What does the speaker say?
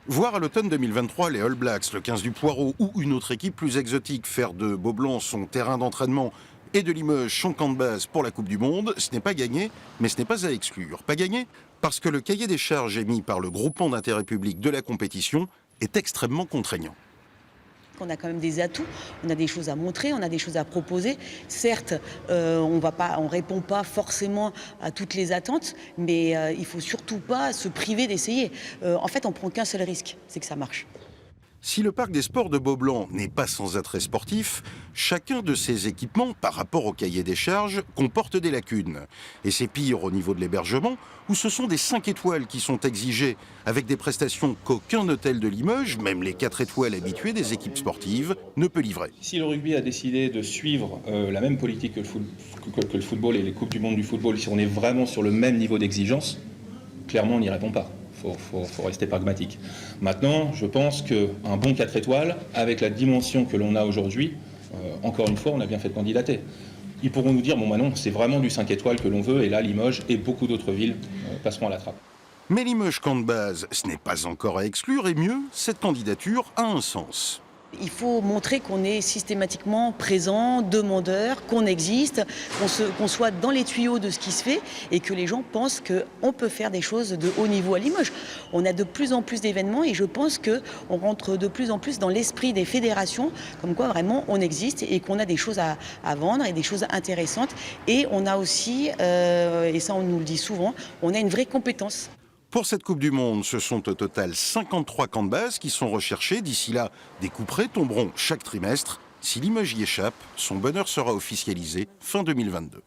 Voir à l'automne 2023 les All Blacks, le 15 du Poireau ou une autre équipe plus exotique faire de Beaublanc son terrain d'entraînement et de Limoges son camp de base pour la Coupe du Monde, ce n'est pas gagné, mais ce n'est pas à exclure. Pas gagné parce que le cahier des charges émis par le groupement d'intérêt public de la compétition est extrêmement contraignant. On a quand même des atouts, on a des choses à montrer, on a des choses à proposer. Certes, on ne répond pas forcément à toutes les attentes, mais il ne faut surtout pas se priver d'essayer. En fait, on ne prend qu'un seul risque, c'est que ça marche. Si le parc des sports de Beaublanc n'est pas sans attrait sportif, chacun de ces équipements, par rapport au cahier des charges, comporte des lacunes. Et c'est pire au niveau de l'hébergement, où ce sont des 5 étoiles qui sont exigées, avec des prestations qu'aucun hôtel de Limoges, même les 4 étoiles habituées des équipes sportives, ne peut livrer. Si le rugby a décidé de suivre la même politique que le football et les Coupes du Monde du football, si on est vraiment sur le même niveau d'exigence, clairement on n'y répond pas. Faut rester pragmatique. Maintenant, je pense qu'un bon 4 étoiles, avec la dimension que l'on a aujourd'hui, encore une fois, on a bien fait de candidater. Ils pourront nous dire, bon bah non, c'est vraiment du 5 étoiles que l'on veut, et là, Limoges et beaucoup d'autres villes passeront à la trappe. Mais Limoges camp de base, ce n'est pas encore à exclure, et mieux, cette candidature a un sens. Il faut montrer qu'on est systématiquement présent, demandeur, qu'on existe, qu'on soit dans les tuyaux de ce qui se fait et que les gens pensent qu'on peut faire des choses de haut niveau à Limoges. On a de plus en plus d'événements et je pense qu'on rentre de plus en plus dans l'esprit des fédérations, comme quoi vraiment on existe et qu'on a des choses à vendre et des choses intéressantes. Et on a aussi, et ça on nous le dit souvent, on a une vraie compétence. Pour cette Coupe du Monde, ce sont au total 53 camps de base qui sont recherchés. D'ici là, des couperets tomberont chaque trimestre. Si Limoges y échappe, son bonheur sera officialisé fin 2022.